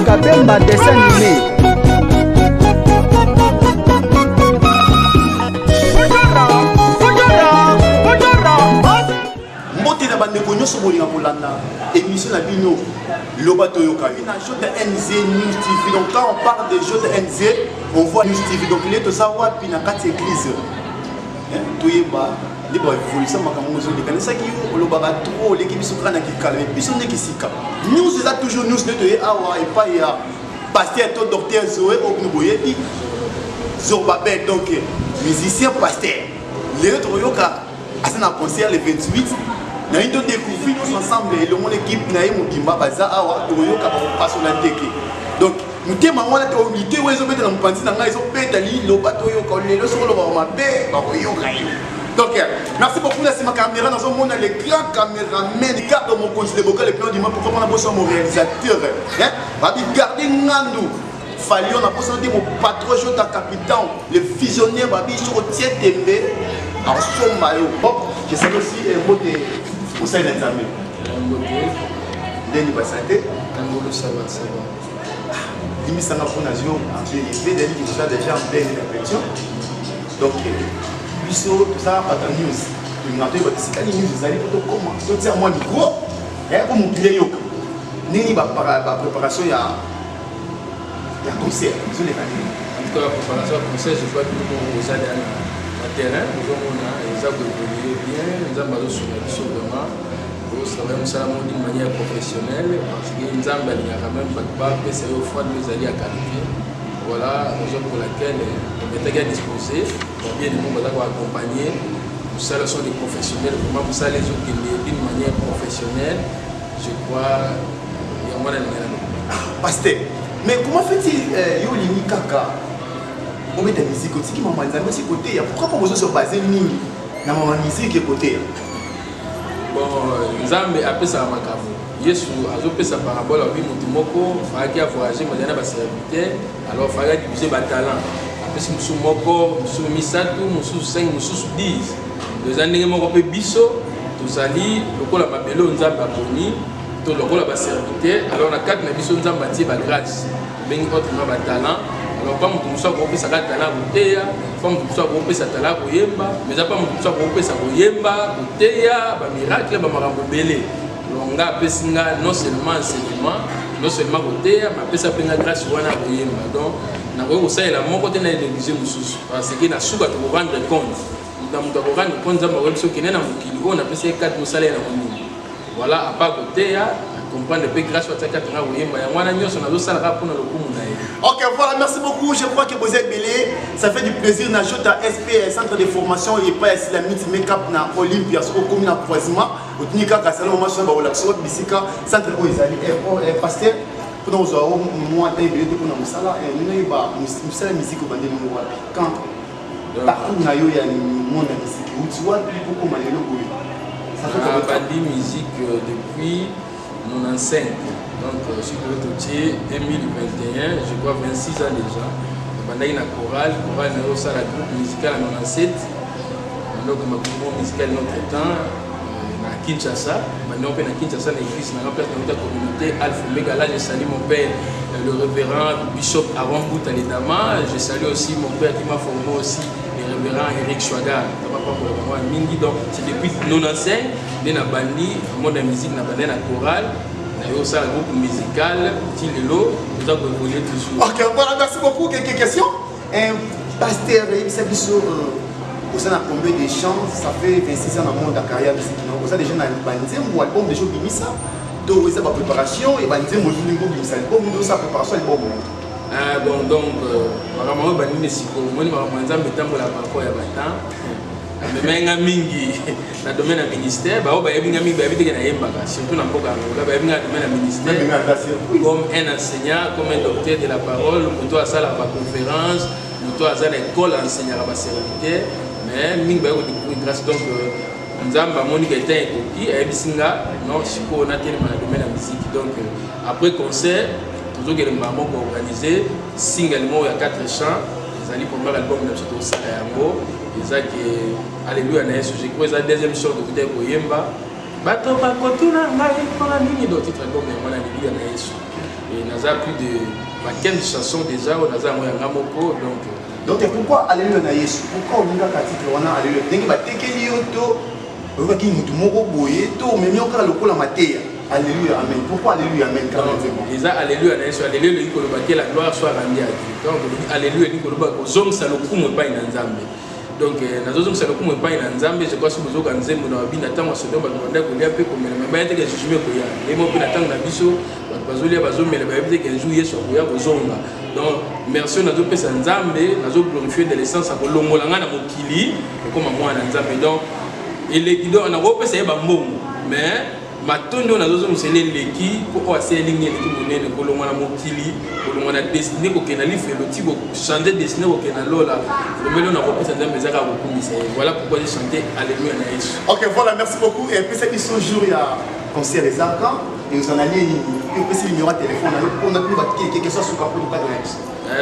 Kabemba dessin animé. Mbote na bande ko nyoso bolinga kolanda émission la bino lobato yoka ina jeu de NZ News TV. Donc quand on parle de jeu de NZ, on voit News TV. Donc il est tout ça wapi na kati église. Toyeba libre évolution makambo zo de kanisa ki lobaba trop l'équipe sokana ki calme biso ne kisika. News est toujours news de toye awa et pas ya pasteur to docteur Zoé Ognuboyebi Zorbabel, donc musicien pasteur. Les autres yoka à un concert le 28. Nous avons découvert tous ensemble et le monde équipe na yemo kimba baza awa toyoka ba personnalité. Donc nous témoin wana to milité wezo beta na mpanzi na ngai zo beta li lo bato yoka lelo so lo ba mabe ba yoka. Donc merci beaucoup la ma caméra dans un monde les grands caméramans garde mon compte de bocal les plans du monde pour comment on a mon réalisateur hein va garder ngandou Fallait on a posé mon patron Jota capitaine le visionnaire babi sur Tiet Tembe en son maillot. Je salue aussi un mot de Oussein Nzambe. Ndeni basate ngolo saba saba. Dimi sanga pour nation en BNP d'aller qui ça déjà en pleine réflexion. Donc biso tout ça pas dans news. Il m'a dit c'est quand news ils allaient pour comment tout ça moi micro et pour mon client yoka. Nini ba préparation ya concert, vous les connaissez. En tout cas, la préparation du concert, je crois que nous allons à terrain, nous avons évolué bien, nous avons sur vraiment, nous travaillons ça d'une manière professionnelle, parce que nous avons quand même pas de PCE au froid, nous allons à qualifier. Voilà, raison pour laquelle on est à disposer, bien nous allons accompagner, nous ça sont des professionnels, vraiment pour ça les autres d'une manière professionnelle, je crois, il y a moins de Pasteur. Mais comment fait-il Yolini Kaka on met de la musique aussi qui m'a dit mais côté pourquoi pas besoin de se baser ni na maman musique côté bon Nzambe appelle ça makabo Yesu azope sa parabole abi mutu moko faki a voyager madana ba serviteur alors faki diviser ba talent appelle musu moko musu misatu musu 5 musu 10 deux années moko pe biso tozali lokola mabelo Nzambe aponi to lokola ba serviteur alors na quatre na biso Nzambe atie ba grâce bengi autrement ba talent alors pas mutu musu ko pesa talent boteya pas mutu musu ko pesa talent koyemba mais pas mutu musu ko pesa koyemba boteya ba miracle ba makambo belé longa pesinga non seulement enseignement non seulement boteya mais pesa penga grâce wana koyemba donc na ko salela moko te na église mususu parce que na suka to rendre compte mutu ko rendre compte Nzambe ko biso kenena mukili on a pesa 4 musala na mungu. Voilà, à part côté, comprendre le grâce à Takatana William, ok, voilà, merci beaucoup. Je crois que vous êtes belé. Ça fait du plaisir. Nous avons à SP, Centre de formation et pas Islamite, make-up na Olympia, au commune à croisement. Au Nika, Kassalon, Machin, Baolaxo, Bissika, Centre de Oisali, et pasteur. Pour nous avoir moins de belé pour nous sala et nous n'avons pas la musique au bandé nous quand partout na yo ya monde la musique. Tu vois beaucoup malheureux. Bandi musique depuis 95, donc je suis retourné 2021, je crois 26 ans déjà. Pendant une chorale na la groupe musical en 97, donc ma groupe musical notre temps à Kinshasa, maintenant on à Kinshasa l'église na place de notre communauté Alpha Omega. Là je salue mon père le révérend Bishop Aaron Boutalidama, je salue aussi mon père qui m'a formé aussi le révérend Eric Chouaga. Donc c'est depuis 95 nous avons bandi monde de musique na bandi na chorale na yo ça groupe musical Tilelo nous avons évolué toujours. Ok, voilà, merci beaucoup. Quelques questions? Pasteur Ibissa Bisso au sein de combien de chants? Ça fait 26 ans dans le monde de la carrière musique. Vous avez déjà bandi ou album de show Bimissa donc ça va préparation et bandi mo jour Bimissa album nous ça préparation album. Bon donc vraiment bandi ne siko moi ni ma Nzambe tambola parcours ya batan mais mingi na domaine du ministère ba o ba yebinga mingi ba yebite na yembaka surtout na mboka ngola ba yebinga domaine du ministère comme un enseignant comme un docteur de la parole muto asala ba conférence muto asala école enseignant ba serviteur mais mingi ba ko découvrir grâce donc Nzamba Monica était qui ayebisinga non siko na tellement na domaine de musique donc après concert toujours que le maman organisé single mo ya 4 chants les pour moi l'album de Chito Sakayango ezaki alléluia na Yesu je crois la deuxième chanson de Peter Koyemba bato bakotuna ngai pona nini do titre album ya mwana alléluia na Yesu et naza plus de 15 chansons déjà au naza moyanga moko donc pourquoi alléluia na Yesu pourquoi on a un titre on a alléluia ndenge batekeli yo to okaki mutu moko boye to même okala lokola mateya alléluia amen pourquoi alléluia amen quand même déjà alléluia na Yesu alléluia li koloba que la gloire soit rendue à Dieu donc alléluia li koloba ko zongsa lokumu pa ina nzambe donc nazozongisa lokumu pa ina nzambe je crois que bozoka nzembo na bina tango sodomba banda ko lia pe ko mena mais te que jugement ko ya lemo pe na tango na biso bazolia bazomela ba peut-être que jour Yesu akoya kozonga donc merci nazo pesa nzambe nazo glorifier de l'essence a kolongola nga na mokili comme moi na nzambe donc et donc on a repesa ba mbongo mais matondo nazo musele leki ko aselingi leki monene kolongola mokili kolongola destiné ko kenali felo tibo changer destiné ko kenala lola le melo na repesa nzambe zaka ko kumisa voilà pourquoi j'ai chanté alléluia na Yesu. OK voilà merci beaucoup et puis c'est ce jour il y a concert les arcans et nous en allons il peut se numéro de téléphone on a plus quelque chose sur capot de cadre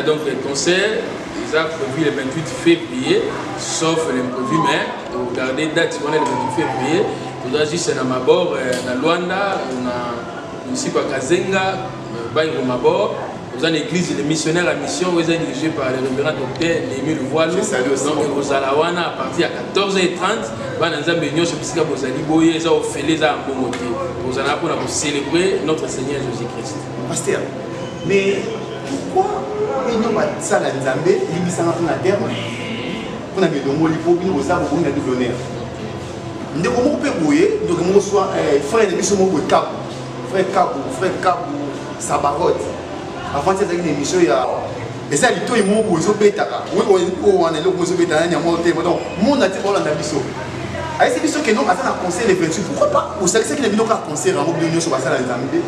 donc le concert ils ont prévu le 28 février sauf l'imprévu mais regardez date on est le 28 février tout à juste na mabor na Luanda on ici par Kazenga baïro mabor vous avez l'église de missionnaires à mission vous êtes dirigé par le révérend docteur Émile Voilou donc vous allez à partir à 14h30 bana nzambe nyosho bisika bozali boye eza ofele za mbomote vous allez pour célébrer notre Seigneur Jésus-Christ. Pasteur mais pourquoi nous va ça la nzambe libisanga na terre pour na bidongo lipo bino bozaba bonga de l'honneur ndeko moko pe boye ndeko moko soit frère de biso moko Kabu frère Kabu Sabarot avant cette émission il y a et ça lito et mon bozo betaka oui on est le bozo betaka nya mo te donc mon ati bola na biso ay c'est biso que non ata na concert le 28 pourquoi pas au sait que les bino ka concert en mobile nyosho basala nzambe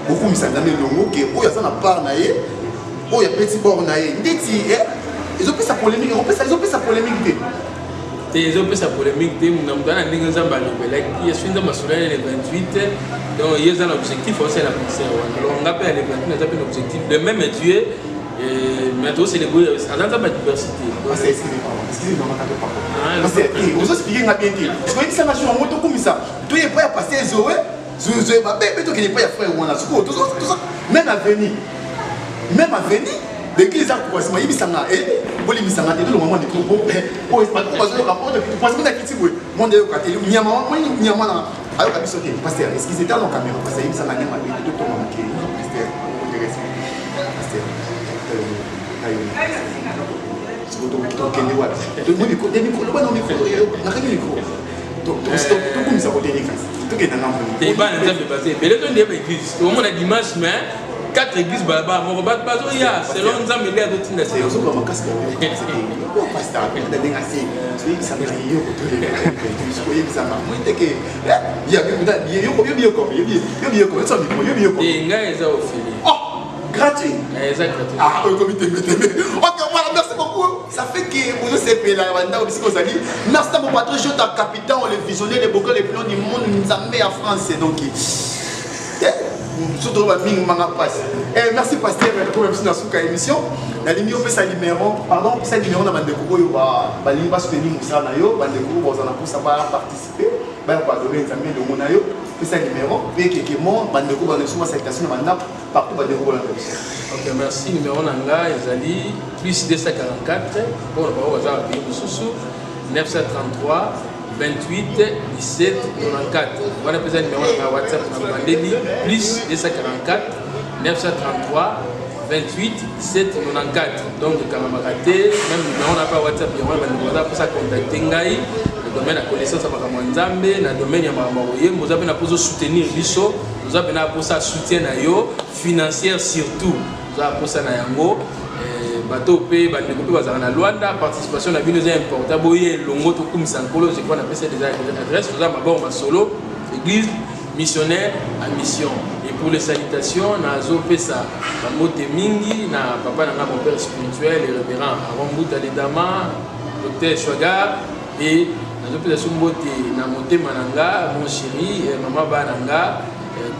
beaucoup misanda me longo que o ya ça na part na ye o ya petit bord na ye ndeti ils ont pris sa polémique ils ont pris sa polémique ils ont pris sa polémique mon amdana ndinga nzamba lobela qui est swinda masolana le 28 donc il y a un objectif aussi à la concert alors on appelle le 28 on a un objectif de même Dieu et maintenant c'est le goût à l'entendre la diversité excusez-moi parce que vous expliquez bien parce que ça marche en moto comme ça tout est pas à passer Zoé ba bébé to qui n'est pas à frère on a tout ça même à venir l'église a commencé à misanga et boli misanga de le moment de trop beau oh c'est pas parce que rapport de parce que na kitibwe monde yo ka nyama na ayo ka biso ke pasteur excusez dans la caméra parce que misanga nyama de tout ton manqué pasteur intéressant pasteur ayo c'est tout kende wa tout le micro le bon micro na ka micro donc tout comme ça côté l'église tout que dans et ba nzambe basé bele to ndeba église au monde dimanche mais 4 églises baba mon bato bazo ya selon nzambe le ado tinda c'est aussi comme casque c'est pasteur da denga c'est ça me rio ko to le ko yi ça ma moi te que ya yo ko ça mi ko yo ko et nga eza ofili oh gratuit eza gratuit ah au comité OK voilà merci beaucoup ça fait que vous savez la banda aussi qu'on dit merci à mon patron je ta capitaine le visionnaire les beaucoup les plans du monde nzambe en France donc surtout manga passe merci pasteur pour même si na suka émission na limio pesa numéro pardon pesa numéro na bande ko yo ba limba soutenir musa na yo bande ko bozana pour ça ba participer ba donner nzambe de mona yo pesa numéro pe que mon bande ko ba suma citation na banda partout bande ko la OK merci numéro nanga ezali plus 244 pour ba waza bi mususu 933 28 17 94. Voilà le numéro de WhatsApp plus 244 933 28 17 94. Donc Karamaraté, même numéro n'a pas WhatsApp, il y a pour ça contacter Ngai, le domaine de connaissance à Makamanzambe, le domaine de Mamaroye, vous avez pour soutenir Bisso, vous avez pour ça soutien financier surtout. Vous avez pour ça Nayango. Bateau pe bandeko pe bazana na Luanda participation na bino est important boye longo to comme sankolo je crois na pesa des adresses vous avez mabor masolo église missionnaire à mission et pour les salutations na zo pesa bamote mingi na papa na mon père spirituel le révérend Arombuta de Dama docteur Chwaga et na zo pesa sumbote na monte mananga mon chéri maman bananga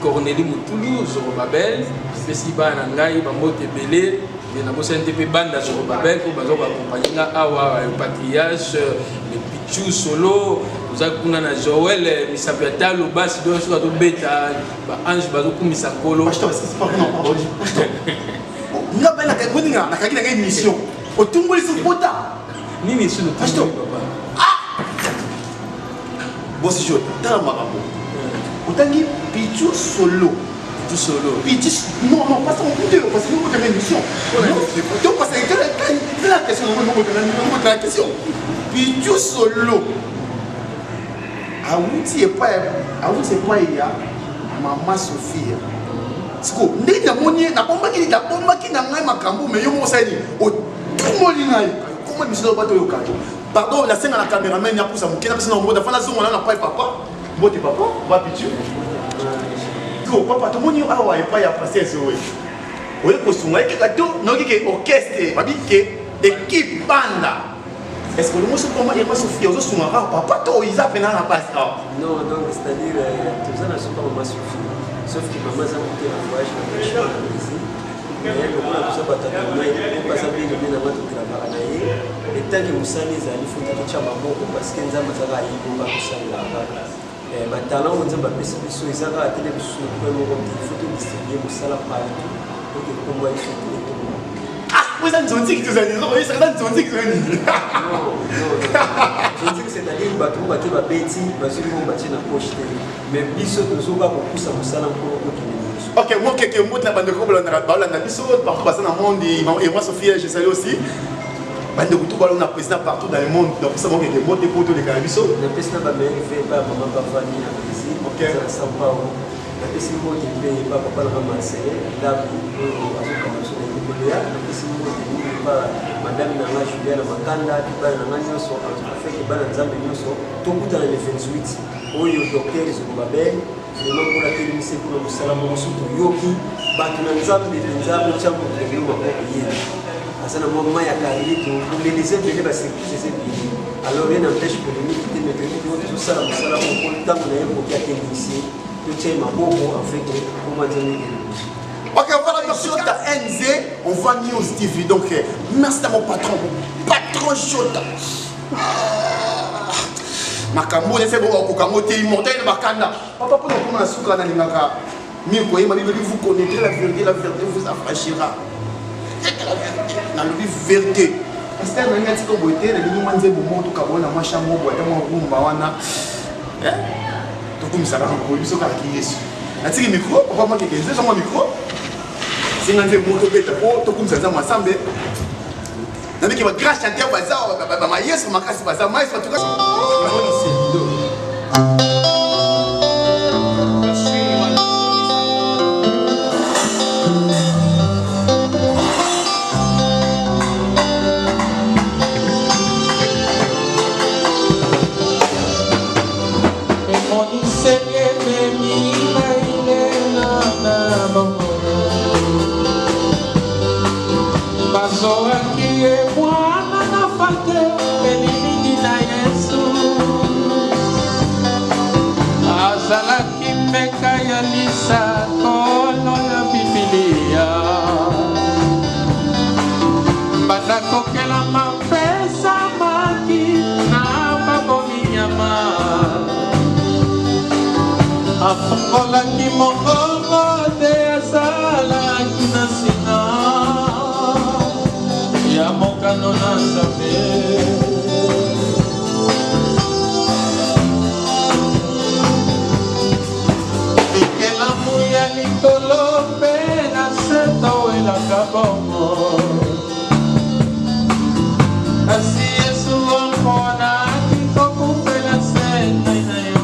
Cornélie Moutoulou Zorobabel spécial bananga bamote belé na NTP banda Zorobabel pour bazo accompagner awa le patriarche le Pichou solo Vous avez Joël, Misapia, le bas, si vous avez un bêta, Ange, Misakolo. Pasteur, c'est pas vraiment pardon. Nous avons une mission. Au Tumbo, ils sont potins. Nini sur le Pasteur. Ah! Boss, je t'aime, Marabo. Autant que Pichu solo. Tout solo. Pichu, non, pas ça, on peut dire, parce que nous avons une mission. Donc, parce que la question, nous la question. Pichu solo. Awuti et pas, il y a Maman Sophie. Siko, ndenge namoni na bomba ki na ngai makambo mais yo mosali o tumoli ngai comment biso bato yo kato pardon la scène à la caméraman ya pousa mukena parce que na mboda fana zongo na papa mbote papa ba pichu ko papa to moni awa e pa ya passer so we oye ko sunga ke kato no ke orchestre babi ke équipe banda est-ce que le mot se comment il pas Sophie ozo sunga papa to isa pena na passe non donc c'est-à-dire tout ça na so pas Maman Sophie. Sauf que maman a monté un voyage dans le champ ici. Mais le monde a besoin de batailler, on passe à bien dans notre travail. Et tant que vous savez, il faut que vous ayez un bon parce que nous avons un bon là. Mais talent, on dit que les gens ils ont la télévision, il faut que vous distribuez vos salles partout pour que vous voyez sur tout le monde. Ah, vous avez dit que vous avez dit que vous avez dit. Non. Je dis que c'est-à-dire que vous avez un bêtis, parce que vous avez une poche. Mais biso tozoba kokusa mosala pour okende. Ok, moi quelques mots de la bande de Kobola na biso partout passant dans le monde et moi Sophie je salue aussi. Bande de tout on a président partout dans le monde donc ça moi quelques mots de poto de Carabiso. Le président va me faire pas maman pas famille ici. OK. Ça pas. Le président mot de payer pas papa le ramasser là pour commencer le PDA. Le président mot de pas madame na Juliana Makanda qui va na nyoso en fait que bana nzambe nyoso to kuta na le 28. Oyo docteur Zubabel vraiment pour la télévision pour le salam musuto yoki batu na nzambe chambo de maboko yeni asana mama ya karili to les élèves ba c'est alors rien n'empêche que nous qui te mettre tout ça salam pour le temps na yebo ya télévision to tient maboko en fait comment dire. Ok, voilà, sur ta NZ, on va News TV. Donc, merci à mon patron Jota. Makambo ne fait bon au Kamote immortel Bakanda. Papa pour nous comment souka na lingaka. Miko yema bibi vous connaîtrez la vérité vous affranchira. Na lobi vérité. Parce que na ngati ko boité na lingi manze bomo to kabona masha mobo ata mo rumba wana. To kumisa ka ko biso ka ki Yesu. Na tiki micro, papa ma keke nze micro. Singa nze moto beta po to kumisa za masambe. Na biki ba grâce chanter bazao ba Yesu makasi bazao mais en tout cas. Afongola ki mongongo de asala kinasina ya mokano na sabe ikela muya likolo pe na seto ela kabongo asi Yesu ompona kikoku pela sena ina yo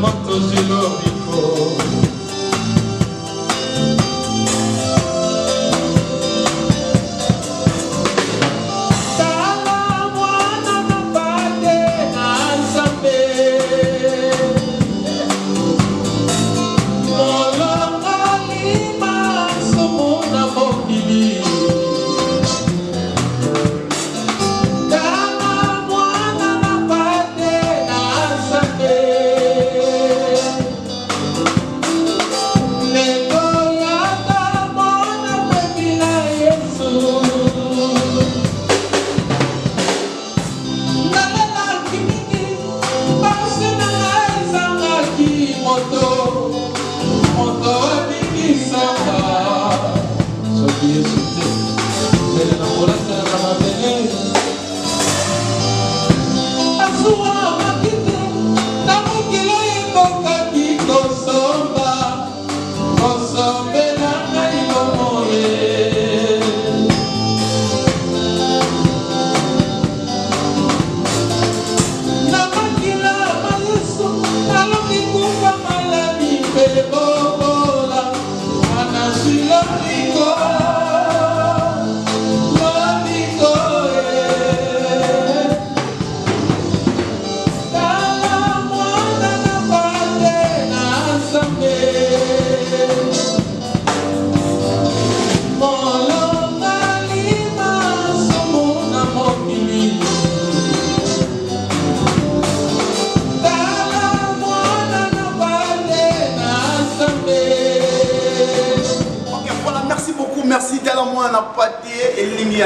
moto zilo bifo tala mwana na pate na nzambe molo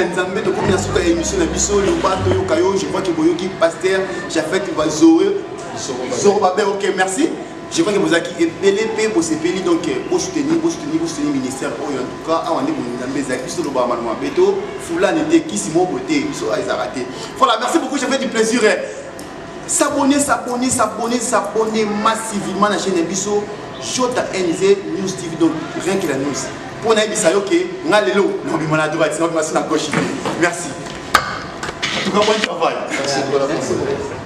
Nzambe de combien de émission na biso le bato yo kayo je crois que boyoki pasteur Jafet va Zoé Zorobabé OK merci je crois que vous avez épelé pour ces pays donc pour soutenir le ministère en tout cas on est bon Nzambe za biso le ba malama beto fula n'était qui si mon beauté so a raté voilà merci beaucoup j'ai fait du plaisir s'abonner massivement à la chaîne biso JNZ News TV donc rien que la news pour na bisa yo ke ngalelo no bi mona droite sinon bi masina gauche merci en tout cas bon travail merci pour la